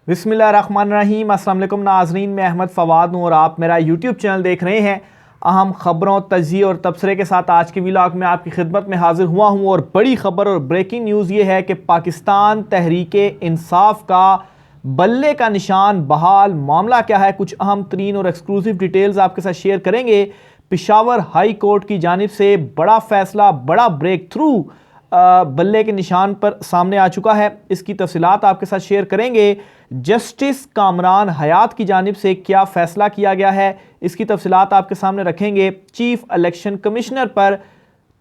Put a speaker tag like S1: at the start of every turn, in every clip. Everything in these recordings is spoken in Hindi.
S1: बिस्मिल्लाहिर्रहमानिर्रहीम। अस्सलाम वालेकुम नाज़रीन, मैं अहमद फ़वाद हूँ और आप मेरा यूट्यूब चैनल देख रहे हैं। अहम ख़बरों, तज्ज़िये और तबसरे के साथ आज के व्लॉग में आपकी खिदमत में हाजिर हुआ हूँ। और बड़ी ख़बर और ब्रेकिंग न्यूज़ ये है कि पाकिस्तान तहरीके इंसाफ का बल्ले का निशान बहाल। मामला क्या है, कुछ अहम तरीन और एक्सक्लूसिव डिटेल्स आपके साथ शेयर करेंगे। पेशावर हाई कोर्ट की जानिब से बड़ा फैसला, बड़ा ब्रेक थ्रू बल्ले के निशान पर सामने आ चुका है। इसकी तफसीलात आपके साथ शेयर करेंगे। जस्टिस कामरान हयात की जानिब से क्या फ़ैसला किया गया है, इसकी तफसीलात आपके सामने रखेंगे। चीफ इलेक्शन कमिश्नर पर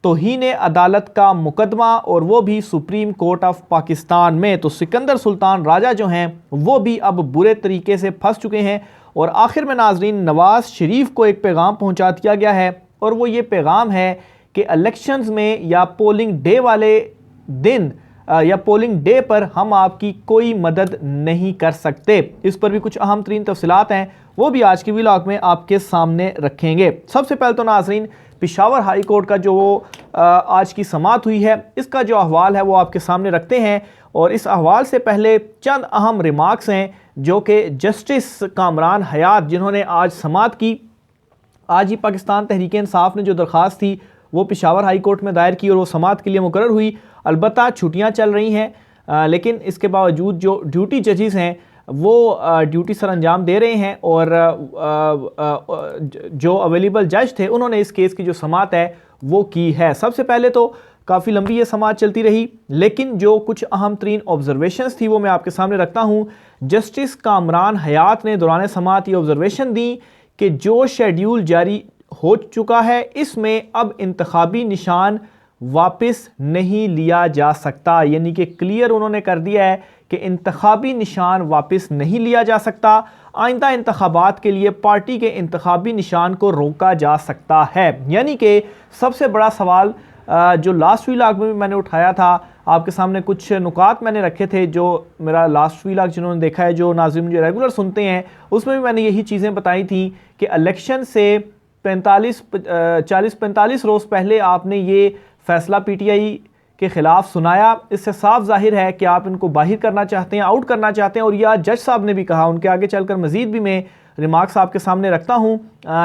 S1: तौहीन अदालत का मुकदमा, और वो भी सुप्रीम कोर्ट ऑफ पाकिस्तान में। तो सिकंदर सुल्तान राजा जो हैं वो भी अब बुरे तरीके से फंस चुके हैं। और आखिर में नाजरीन, नवाज शरीफ को एक पैगाम पहुंचा दिया गया है, और वो ये पैगाम है कि इलेक्शंस में या पोलिंग डे वाले दिन या पोलिंग डे पर हम आपकी कोई मदद नहीं कर सकते। इस पर भी कुछ अहम तरीन तफसीलात हैं, वो भी आज के व्लॉग में आपके सामने रखेंगे। सबसे पहले तो नाजरीन, पेशावर हाई कोर्ट का जो आज की समाअत हुई है, इसका जो अहवाल है वो आपके सामने रखते हैं। और इस अहवाल से पहले चंद अहम रिमार्क्स हैं जो कि जस्टिस कामरान हयात, जिन्होंने आज समाअत की। आज ही पाकिस्तान तहरीक इंसाफ ने जो दरख्वास्त थी वो पेशावर हाई कोर्ट में दायर की और वो समाअत के लिए मुकर्रर हुई। अलबत्ता छुट्टियां चल रही हैं, लेकिन इसके बावजूद जो ड्यूटी जजेस हैं वो ड्यूटी सर अंजाम दे रहे हैं। और जो अवेलेबल जज थे उन्होंने इस केस की जो समाअत है वो की है। सबसे पहले तो काफ़ी लंबी ये समाअत चलती रही, लेकिन जो कुछ अहम तरीन ऑब्जर्वेशंस थी वो मैं आपके सामने रखता हूँ। जस्टिस कामरान हयात ने दौरान समाअत ये ऑब्जर्वेशन दी कि जो शेड्यूल जारी हो चुका है इसमें अब इंतखाबी निशान वापस नहीं लिया जा सकता। यानी कि क्लियर उन्होंने कर दिया है कि इंतखाबी निशान वापस नहीं लिया जा सकता। आइंदा इंतखाबात के लिए पार्टी के इंतखाबी निशान को रोका जा सकता है। यानी कि सबसे बड़ा सवाल जो लास्ट व्लॉग में भी मैंने उठाया था, आपके सामने कुछ नुकात मैंने रखे थे। जो मेरा लास्ट व्लॉग जिन्होंने देखा है, जो नाज़रीन मुझे रेगुलर सुनते हैं, उसमें भी मैंने यही चीज़ें बताई थी कि इलेक्शन से 40-45 रोज़ पहले आपने ये फ़ैसला पीटीआई के ख़िलाफ़ सुनाया। इससे साफ जाहिर है कि आप इनको बाहर करना चाहते हैं, आउट करना चाहते हैं। और यह जज साहब ने भी कहा, उनके आगे चलकर मज़ीद भी मैं रिमार्क्स आपके सामने रखता हूँ।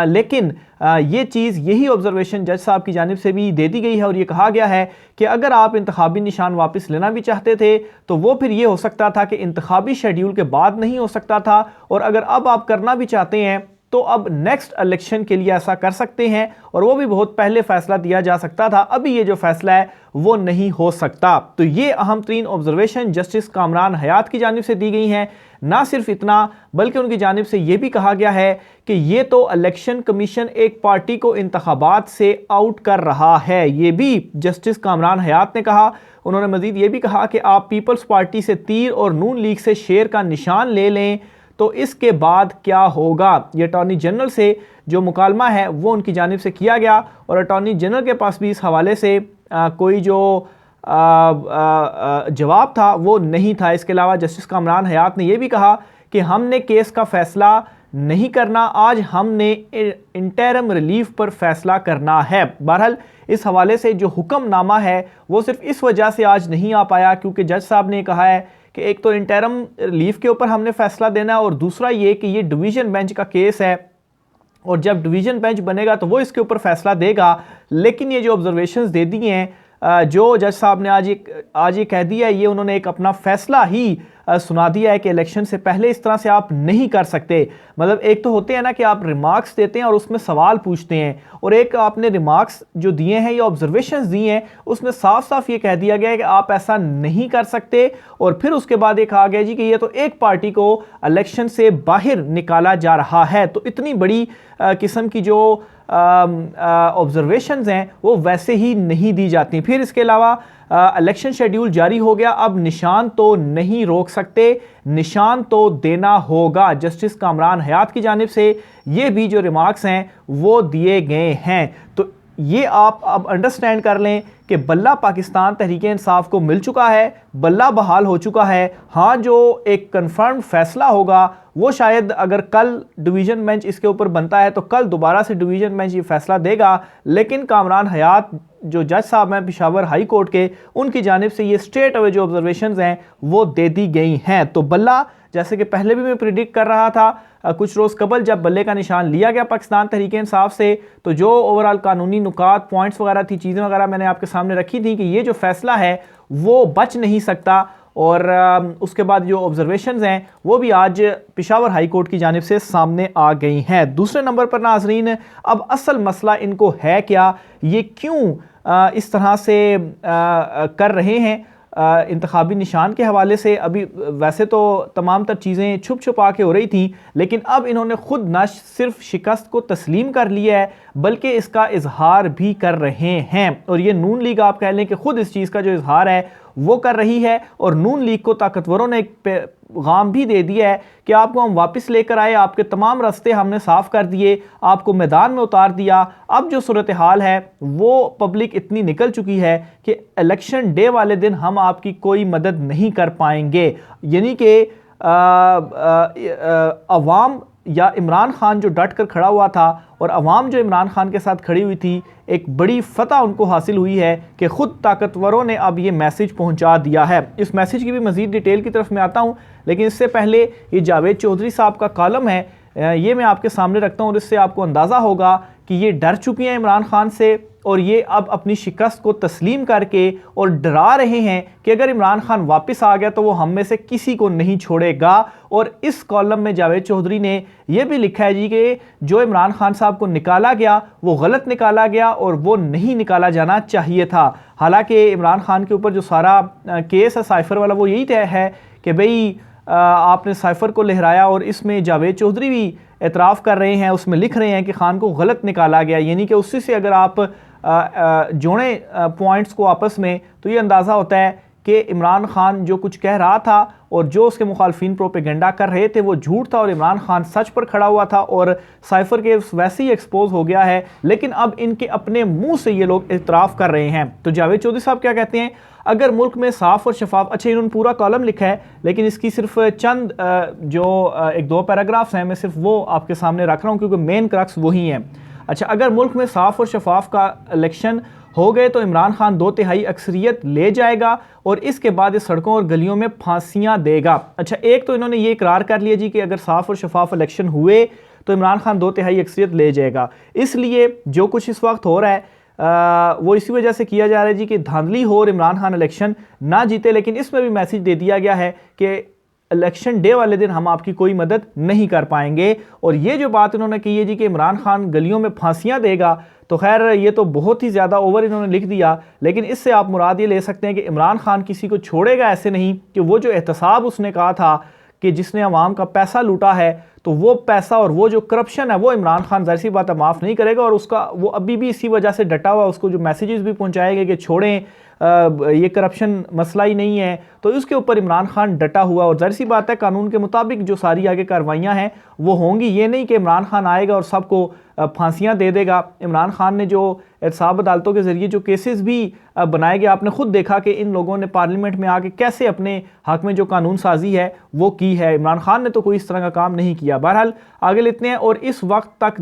S1: लेकिन ये चीज़, यही ऑब्जर्वेशन जज साहब की जानिब से भी दे दी गई है और ये कहा गया है कि अगर आप इंतखाबी निशान वापस लेना भी चाहते थे तो वो फिर ये हो सकता था कि इंतखाबी शेड्यूल के बाद नहीं हो सकता था। और अगर अब आप करना भी चाहते हैं तो अब नेक्स्ट इलेक्शन के लिए ऐसा कर सकते हैं, और वो भी बहुत पहले फैसला दिया जा सकता था। अभी ये जो फैसला है वो नहीं हो सकता। तो ये अहम तरीन ऑब्जर्वेशन जस्टिस कामरान हयात की जानिब से दी गई हैं। ना सिर्फ इतना, बल्कि उनकी जानिब से ये भी कहा गया है कि ये तो इलेक्शन कमीशन एक पार्टी को इंतखाबात से आउट कर रहा है। ये भी जस्टिस कामरान हयात ने कहा। उन्होंने मजीद ये भी कहा कि आप पीपल्स पार्टी से तीर और नून लीग से शेर का निशान ले लें तो इसके बाद क्या होगा। ये अटॉर्नी जनरल से जो मुकालमा है वो उनकी जानिब से किया गया, और अटॉर्नी जनरल के पास भी इस हवाले से कोई जो जवाब था वो नहीं था। इसके अलावा जस्टिस कामरान हयात ने यह भी कहा कि हमने केस का फ़ैसला नहीं करना, आज हमने इंटरम रिलीफ पर फैसला करना है। बहरहाल इस हवाले से जो हुक्मनामा है वो सिर्फ इस वजह से आज नहीं आ पाया क्योंकि जज साहब ने कहा है कि एक तो इंटरम रिलीफ के ऊपर हमने फैसला देना है, और दूसरा ये कि ये डिवीज़न बेंच का केस है, और जब डिवीज़न बेंच बनेगा तो वो इसके ऊपर फैसला देगा। लेकिन ये जो ऑब्जर्वेशंस दे दिए हैं, जो जज साहब ने आज ये कह दिया है, ये उन्होंने एक अपना फैसला ही सुना दिया है कि इलेक्शन से पहले इस तरह से आप नहीं कर सकते। मतलब एक तो होते हैं ना कि आप रिमार्क्स देते हैं और उसमें सवाल पूछते हैं, और एक आपने रिमार्क्स जो दिए हैं या ऑब्जर्वेशंस दिए हैं उसमें साफ साफ ये कह दिया गया है कि आप ऐसा नहीं कर सकते। और फिर उसके बाद ये कहा गया जी कि ये तो एक पार्टी को इलेक्शन से बाहर निकाला जा रहा है। तो इतनी बड़ी किस्म की जो ऑब्जर्वेशंस हैं वो वैसे ही नहीं दी जाती। फिर इसके अलावा इलेक्शन शेड्यूल जारी हो गया, अब निशान तो नहीं रोक सकते, निशान तो देना होगा। जस्टिस कामरान हयात की जानिब से ये भी जो रिमार्क्स हैं वो दिए गए हैं। तो ये आप अब अंडरस्टैंड कर लें कि बल्ला पाकिस्तान तहरीक इंसाफ को मिल चुका है, बल्ला बहाल हो चुका है। हाँ, जो एक कन्फर्म फैसला होगा वो शायद अगर कल डिवीज़न बेंच इसके ऊपर बनता है तो कल दोबारा से डिवीज़न बेंच ये फैसला देगा। लेकिन कामरान हयात जो जज साहब हैं पेशावर हाई कोर्ट के, उनकी जानिब से ये स्ट्रेट अवे जो ऑब्जर्वेशंस हैं वो दे दी गई हैं। तो बल्ला, जैसे कि पहले भी मैं प्रिडिक्ट कर रहा था कुछ रोज़ कबल, जब बल्ले का निशान लिया गया पाकिस्तान तहरीक इंसाफ से, तो जो ओवरऑल कानूनी नुकात पॉइंट्स वगैरह थी, चीज़ें वगैरह मैंने आपके सामने रखी थी कि ये जो फैसला है वो बच नहीं सकता। और उसके बाद जो ऑब्जर्वेशंस हैं वो भी आज पेशावर हाई कोर्ट की जानिब से सामने आ गई हैं। दूसरे नंबर पर नाजरीन, अब असल मसला इनको है क्या, ये क्यों इस तरह से कर रहे हैं इंतखाबी निशान के हवाले से। अभी वैसे तो तमाम तर चीज़ें छुप छुपा के हो रही थी, लेकिन अब इन्होंने खुद न सिर्फ शिकस्त को तस्लीम कर लिया है बल्कि इसका इजहार भी कर रहे हैं। और ये नून लीग आप कह लें कि खुद इस चीज़ का जो इजहार है वो कर रही है। और नून लीग को ताकतवरों ने एक पैगाम भी दे दिया है कि आपको हम वापस लेकर आए, आपके तमाम रास्ते हमने साफ कर दिए, आपको मैदान में उतार दिया। अब जो सूरत हाल है वो पब्लिक इतनी निकल चुकी है कि इलेक्शन डे वाले दिन हम आपकी कोई मदद नहीं कर पाएंगे। यानी कि अवाम या इमरान खान जो डट कर खड़ा हुआ था और अवाम जो इमरान खान के साथ खड़ी हुई थी, एक बड़ी फतह उनको हासिल हुई है कि ख़ुद ताकतवरों ने अब ये मैसेज पहुंचा दिया है। इस मैसेज की भी मज़ीद डिटेल की तरफ मैं आता हूं, लेकिन इससे पहले ये जावेद चौधरी साहब का कॉलम है, ये मैं आपके सामने रखता हूं और इससे आपको अंदाज़ा होगा कि ये डर चुके हैं इमरान खान से और ये अब अपनी शिकस्त को तस्लीम करके और डरा रहे हैं कि अगर इमरान खान वापस आ गया तो वो हम में से किसी को नहीं छोड़ेगा। और इस कॉलम में जावेद चौधरी ने यह भी लिखा है जी कि जो इमरान खान साहब को निकाला गया वो गलत निकाला गया और वो नहीं निकाला जाना चाहिए था। हालांकि इमरान खान के ऊपर जो सारा केस है साइफर वाला, वो यही तय है कि भाई आपने साइफर को लहराया, और इसमें जावेद चौधरी भी एतराफ़ कर रहे हैं, उसमें लिख रहे हैं कि खान को गलत निकाला गया। यानी कि उसी से अगर आप जोड़ें पॉइंट्स को आपस में तो ये अंदाज़ा होता है कि इमरान खान जो कुछ कह रहा था और जो उसके मुखालफिन प्रोपेगेंडा कर रहे थे वो झूठ था और इमरान खान सच पर खड़ा हुआ था और साइफर के वैसे ही एक्सपोज हो गया है। लेकिन अब इनके अपने मुंह से ये लोग इतराफ़ कर रहे हैं। तो जावेद चौधरी साहब क्या कहते हैं, अगर मुल्क में साफ और शफाफ, अच्छा इन्होंने पूरा कॉलम लिखा है लेकिन इसकी सिर्फ चंद जो एक दो पैराग्राफ्स हैं मैं सिर्फ वो आपके सामने रख रहा हूँ क्योंकि मेन क्रक्स वही है। अच्छा, अगर मुल्क में साफ और शफाफ का इलेक्शन हो गए तो इमरान खान 2/3 अक्सरियत ले जाएगा और इसके बाद इस सड़कों और गलियों में फांसियां देगा। अच्छा, एक तो इन्होंने ये इकरार कर लिया जी कि अगर साफ और शफाफ इलेक्शन हुए तो इमरान खान 2/3 अक्सरियत ले जाएगा। इसलिए जो कुछ इस वक्त हो रहा है वो इसी वजह से किया जा रहा है जी कि धांधली हो और इमरान खान इलेक्शन ना जीते। लेकिन इसमें भी मैसेज दे दिया गया है कि इलेक्शन डे वाले दिन हम आपकी कोई मदद नहीं कर पाएंगे। और ये जो बात इन्होंने की है जी कि इमरान खान गलियों में फांसियां देगा, तो खैर ये तो बहुत ही ज़्यादा ओवर इन्होंने लिख दिया। लेकिन इससे आप मुराद ये ले सकते हैं कि इमरान खान किसी को छोड़ेगा ऐसे नहीं कि वो जो एहतसाब उसने कहा था कि जिसने अवाम का पैसा लूटा है तो वो पैसा और वो जो करप्शन है वो इमरान खान ज़ाहिर सी बात है माफ़ नहीं करेगा। और उसका वो अभी भी इसी वजह से डटा हुआ, उसको जो मैसेजेस भी पहुंचाए गए कि छोड़ें ये करप्शन मसला ही नहीं है, तो उसके ऊपर इमरान खान डटा हुआ। और ज़ाहिर सी बात है कानून के मुताबिक जो सारी आगे कार्रवाइयाँ हैं वो होंगी। ये नहीं कि इमरान खान आएगा और सबको फांसियाँ दे देगा। इमरान खान ने जो एहतसाब अदालतों के ज़रिए जो केसेस भी बनाए गए, आपने खुद देखा कि इन लोगों ने पार्लियामेंट में आके कैसे अपने हक में जो कानून साजी है वो की है। इमरान खान ने तो कोई इस तरह का काम नहीं किया। बहरहाल आगे लेते हैं और इस वक्त तक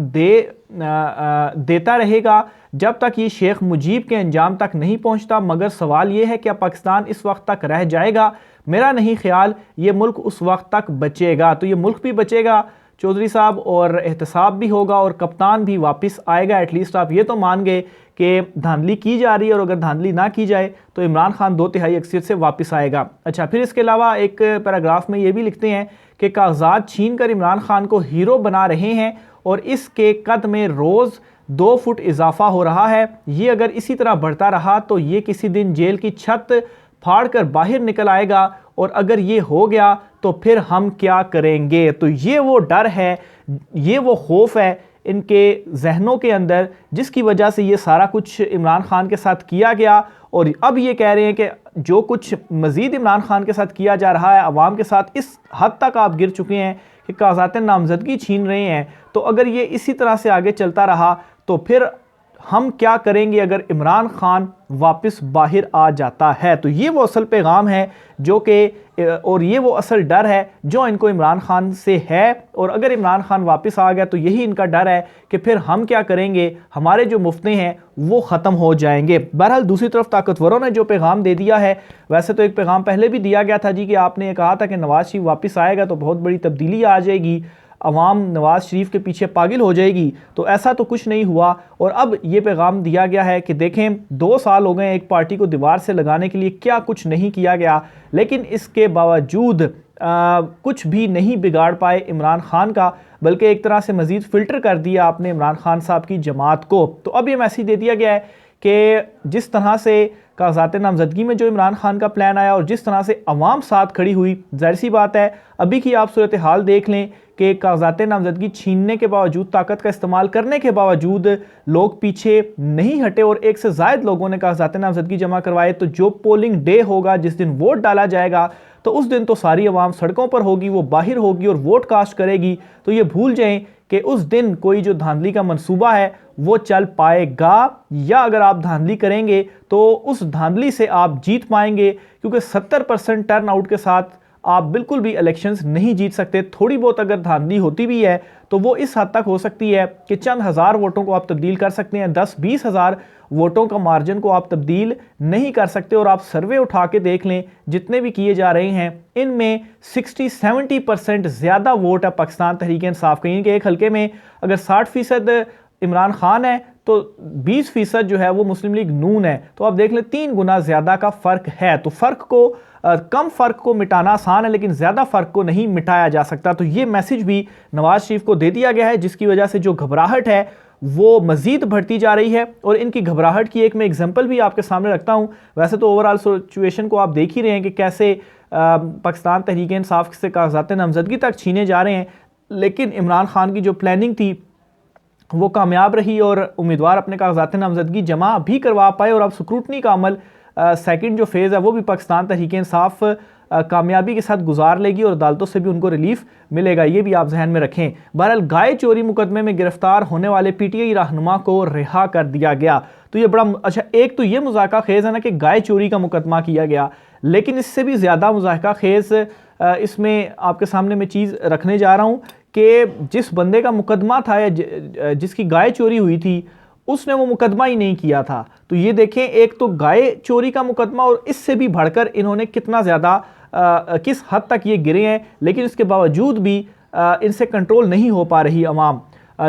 S1: देता रहेगा जब तक ये शेख मुजीब के अंजाम तक नहीं पहुंचता। मगर सवाल ये है कि पाकिस्तान इस वक्त तक रह जाएगा? मेरा नहीं ख्याल ये मुल्क उस वक्त तक बचेगा। तो ये मुल्क भी बचेगा चौधरी साहब और एहतसाब भी होगा और कप्तान भी वापस आएगा। एटलीस्ट आप ये तो मान गए कि धांधली की जा रही है और अगर धांधली ना की जाए तो इमरान खान 2/3 अक्सरियत से वापस आएगा। अच्छा, फिर इसके अलावा एक पैराग्राफ में ये भी लिखते हैं कि कागजात छीन कर इमरान खान को हीरो बना रहे हैं और इसके कद में रोज़ 2 फुट इजाफा हो रहा है। ये अगर इसी तरह बढ़ता रहा तो ये किसी दिन जेल की छत फाड़ कर बाहर निकल आएगा और अगर ये हो गया तो फिर हम क्या करेंगे? तो ये वो डर है, ये वो खौफ है इनके जहनों के अंदर जिसकी वजह से ये सारा कुछ इमरान खान के साथ किया गया। और अब ये कह रहे हैं कि जो कुछ मज़ीद इमरान खान के साथ किया जा रहा है अवाम के साथ, इस हद तक आप गिर चुके हैं कि कागजात नामजदगी छीन रहे हैं। तो अगर ये इसी तरह से आगे चलता रहा तो फिर हम क्या करेंगे अगर इमरान खान वापस बाहर आ जाता है। तो ये वो असल पैगाम है जो कि और ये वो असल डर है जो इनको इमरान खान से है। और अगर इमरान खान वापस आ गया तो यही इनका डर है कि फिर हम क्या करेंगे, हमारे जो मुफ्ते हैं वो ख़त्म हो जाएंगे। बहरहाल दूसरी तरफ ताकतवरों ने जो पैगाम दे दिया है, वैसे तो एक पैगाम पहले भी दिया गया था जी कि आपने ये कहा था कि नवाज शरीफ वापस आएगा तो बहुत बड़ी तब्दीली आ जाएगी, अवाम नवाज शरीफ के पीछे पागल हो जाएगी। तो ऐसा तो कुछ नहीं हुआ और अब ये पैगाम दिया गया है कि देखें 2 साल हो गए एक पार्टी को दीवार से लगाने के लिए, क्या कुछ नहीं किया गया, लेकिन इसके बावजूद कुछ भी नहीं बिगाड़ पाए इमरान खान का, बल्कि एक तरह से मज़ीद फ़िल्टर कर दिया आपने इमरान खान साहब की जमात को। तो अब ये मैसेज दे दिया गया है कि जिस तरह से कागजात नामजदगी में जो इमरान खान का प्लान आया और जिस तरह से अवाम साथ खड़ी हुई, जाहिर सी बात है अभी की आप सूरत हाल देख लें कि कागजात नामजदगी छीनने के बावजूद, ताकत का इस्तेमाल करने के बावजूद लोग पीछे नहीं हटे और 1 से ज़ायद लोगों ने कागजात नामजदगी जमा करवाए। तो जो पोलिंग डे होगा, जिस दिन वोट डाला जाएगा, तो उस दिन तो सारी अवाम सड़कों पर होगी, वो बाहर होगी और वोट कास्ट करेगी। तो ये भूल जाएं कि उस दिन कोई जो धांधली का मंसूबा है वो चल पाएगा, या अगर आप धांधली करेंगे तो उस धांधली से आप जीत पाएंगे, क्योंकि 70% टर्न आउट के साथ आप बिल्कुल भी इलेक्शंस नहीं जीत सकते। थोड़ी बहुत अगर धांधली होती भी है तो वो इस हद तक हो सकती है कि चंद हज़ार वोटों को आप तब्दील कर सकते हैं, 10-20 हज़ार वोटों का मार्जिन को आप तब्दील नहीं कर सकते। और आप सर्वे उठा के देख लें, जितने भी किए जा रहे हैं इनमें 60-70% ज़्यादा वोट है पाकिस्तान तहरीक इंसाफ के। इनके एक हल्के में अगर 60% इमरान खान है तो 20% जो है वो मुस्लिम लीग नून है। तो आप देख लें 3 गुना ज़्यादा का फ़र्क है। तो फ़र्क को कम फ़र्क को मिटाना आसान है, लेकिन ज़्यादा फ़र्क को नहीं मिटाया जा सकता। तो ये मैसेज भी नवाज शरीफ को दे दिया गया है, जिसकी वजह से जो घबराहट है वो मज़ीद बढ़ती जा रही है। और इनकी घबराहट की एक मैं एग्जांपल भी आपके सामने रखता हूँ। वैसे तो ओवरऑल सिचुएशन को आप देख ही रहे हैं कि कैसे पाकिस्तान तहरीक इंसाफ से कागजात नामजदगी तक छीने जा रहे हैं, लेकिन इमरान खान की जो प्लानिंग थी वो कामयाब रही और उम्मीदवार अपने कागजात नामजदगी जमा भी करवा पाए। और अब स्क्रूटनी का अमल सेकंड जो फेज़ है वो भी पाकिस्तान तहरीक इंसाफ कामयाबी के साथ गुजार लेगी और अदालतों से भी उनको रिलीफ मिलेगा, ये भी आप जहन में रखें। बहरहाल गाय चोरी मुकदमे में गिरफ्तार होने वाले पीटीआई रहनुमा को रिहा कर दिया गया। तो ये बड़ा अच्छा, एक तो ये मुज़ाहिका खेज़ है ना कि गाय चोरी का मुकदमा किया गया, लेकिन इससे भी ज़्यादा मुज़ाहिका खेज़ इसमें आपके सामने मैं चीज़ रखने जा रहा हूँ कि जिस बंदे का मुकदमा था या जिसकी गाय चोरी हुई थी उसने वो मुकदमा ही नहीं किया था। तो ये देखें, एक तो गाय चोरी का मुकदमा और इससे भी बढ़कर इन्होंने कितना ज़्यादा किस हद तक ये गिरे हैं, लेकिन इसके बावजूद भी इनसे कंट्रोल नहीं हो पा रही अवाम।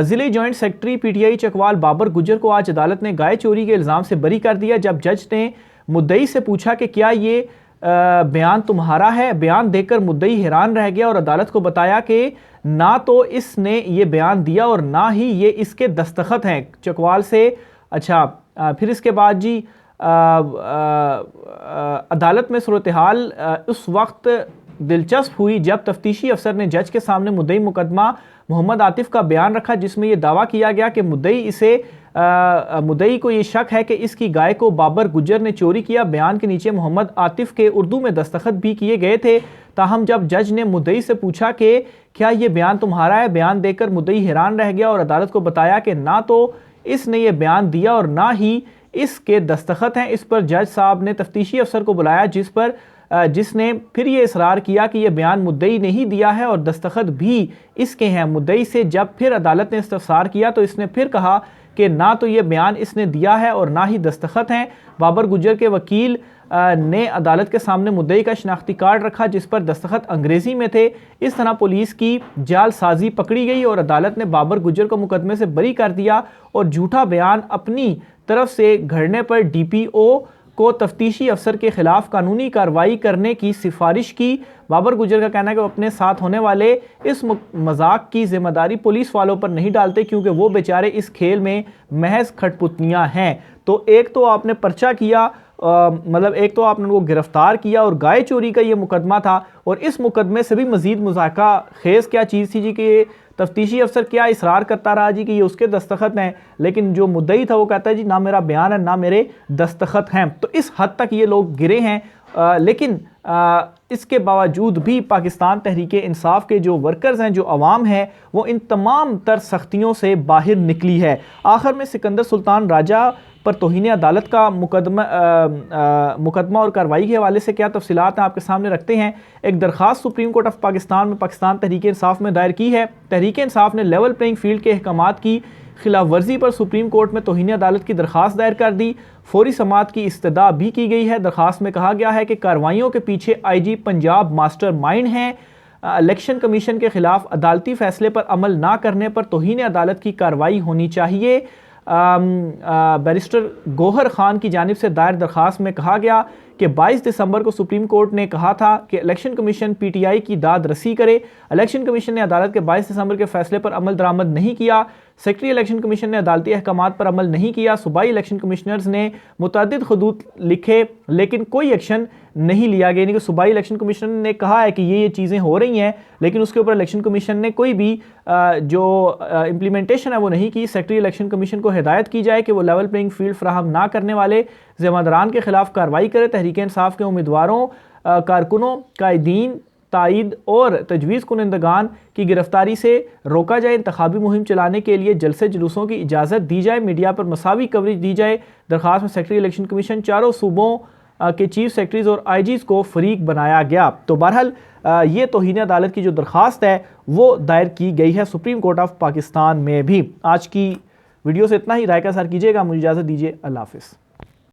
S1: ज़िले joint secretary PTI Chakwal Babar Gujjar को आज अदालत ने गाय चोरी के इल्ज़ाम से बरी कर दिया, जब जज ने मुद्दई से पूछा कि क्या ये बयान तुम्हारा है। बयान देकर मुद्दई हैरान रह गया और अदालत को बताया कि ना तो इसने ये बयान दिया और ना ही ये इसके दस्तखत हैं चकवाल से। अच्छा, फिर इसके बाद जी अदालत में सूरत हाल उस वक्त दिलचस्प हुई जब तफ्तीशी अफसर ने जज के सामने मुद्दई मुकदमा मोहम्मद आतिफ का बयान रखा, जिसमें यह दावा किया गया कि मुद्दई को ये शक है कि इसकी गाय को बाबर गुज्जर ने चोरी किया। बयान के नीचे मोहम्मद आतिफ के उर्दू में दस्तखत भी किए गए थे। ताहम जब जज ने मुद्दई से पूछा कि क्या ये बयान तुम्हारा है, बयान देकर मुद्दई हैरान रह गया और अदालत को बताया कि ना तो इसने ये बयान दिया और ना ही इसके दस्तखत हैं। इस पर जज साहब ने तफ्तीशी अफसर को बुलाया, जिसने फिर ये इसरार किया कि यह बयान मुद्दई ने ही दिया है और दस्तखत भी इसके हैं। मुद्दई से जब फिर अदालत ने इस्तफसार किया तो इसने फिर कहा कि ना तो ये बयान इसने दिया है और ना ही दस्तखत हैं। बाबर गुज्जर के वकील ने अदालत के सामने मुद्दई का शनाख्ती कार्ड रखा, जिस पर दस्तखत अंग्रेज़ी में थे। इस तरह पुलिस की जालसाजी पकड़ी गई और अदालत ने बाबर गुज्जर को मुकदमे से बरी कर दिया और झूठा बयान अपनी तरफ से घड़ने पर डीपीओ को तफ्तीशी अफसर के खिलाफ कानूनी कार्रवाई करने की सिफारिश की। बाबर गुज्जर का कहना है कि वो अपने साथ होने वाले इस मजाक की जिम्मेदारी पुलिस वालों पर नहीं डालते, क्योंकि वो बेचारे इस खेल में महज खटपुतलियां हैं। तो एक तो आपने पर्चा किया, मतलब एक तो आपने उनको गिरफ्तार किया और गाय चोरी का ये मुकदमा था, और इस मुकदमे से भी मजीद मुज़ाहिका खेज़ क्या चीज़ थी जी कि तफ्तीशी अफसर क्या इसरार करता रहा जी कि ये उसके दस्तखत हैं, लेकिन जो मुद्दई था वो कहता है जी ना मेरा बयान है ना मेरे दस्तखत हैं। तो इस हद तक ये लोग गिरे हैं लेकिन इसके बावजूद भी पाकिस्तान तहरीक इंसाफ के जो वर्कर्स हैं, जो अवाम है, वो इन तमाम तर सख्तियों से बाहर निकली है। आखिर में सिकंदर सुल्तान राजा पर तौहीन अदालत का मुकदमा और कार्रवाई के हवाले से क्या तफसीलात हैं आपके सामने रखते हैं। एक दरख्वास्त सुप्रीम कोर्ट ऑफ पाकिस्तान में पाकिस्तान तहरीक इंसाफ में दायर की है। तहरीक इंसाफ ने लेवल प्लेइंग फील्ड के अहकामात की खिलाफ वर्जी पर सुप्रीम कोर्ट में तौहीन अदालत की दरख्वास्त दायर कर दी। फौरी समाअत की इस्तदा भी की गई है। दरख्वास्त में कहा गया है कि कार्रवाइयों के पीछे IG पंजाब मास्टर माइंड हैं। इलेक्शन कमीशन के खिलाफ अदालती फैसले पर अमल ना करने पर तौहीन अदालत की कार्रवाई होनी चाहिए। बैरिस्टर गौहर खान की जानिब से दायर दरख्वास्त में कहा गया कि 22 दिसंबर को सुप्रीम कोर्ट ने कहा था कि इलेक्शन कमीशन PTI की दाद रसी करे। इलेक्शन कमीशन ने अदालत के 22 दिसंबर के फैसले पर अमल दरामद नहीं किया। सेक्रेटरी इलेक्शन कमीशन ने अदालती अहकामात पर अमल नहीं किया। सूबाई इलेक्शन कमिश्नर्स ने मुतअद्दिद खतूत लिखे लेकिन कोई एक्शन नहीं लिया गया। यानी कि सूबाई इलेक्शन कमीशन ने कहा है कि ये चीज़ें हो रही हैं, लेकिन उसके ऊपर इलेक्शन कमीशन ने कोई भी जो इम्प्लीमेंटेशन है वो नहीं की। सेक्रेटरी इलेक्शन कमीशन को हिदायत की जाए कि वो लेवल प्लेइंग फील्ड फराहम ना करने वाले ज़िम्मेदारान के खिलाफ कार्रवाई करे। तहरीक इंसाफ के उम्मीदवारों, कारकुनों, कायदीन, तायद और तजवीज़ कुनंदगान की गिरफ्तारी से रोका जाए। इंतखाबी मुहिम चलाने के लिए जलसे जुलूसों की इजाज़त दी जाए। मीडिया पर मसावी कवरेज दी जाए। दरख्वास्त में सेक्रेटरी इलेक्शन कमीशन, चारों सूबों के चीफ सेक्रेटरीज और IGs को फरीक बनाया गया। तो बहरहाल ये तौहीन अदालत की जो दरख्वास्त है वो दायर की गई है सुप्रीम कोर्ट ऑफ पाकिस्तान में भी। आज की वीडियो से इतना ही। राय का सर कीजिएगा। मुझे इजाज़त दीजिए। अल्लाह हाफ़िज़।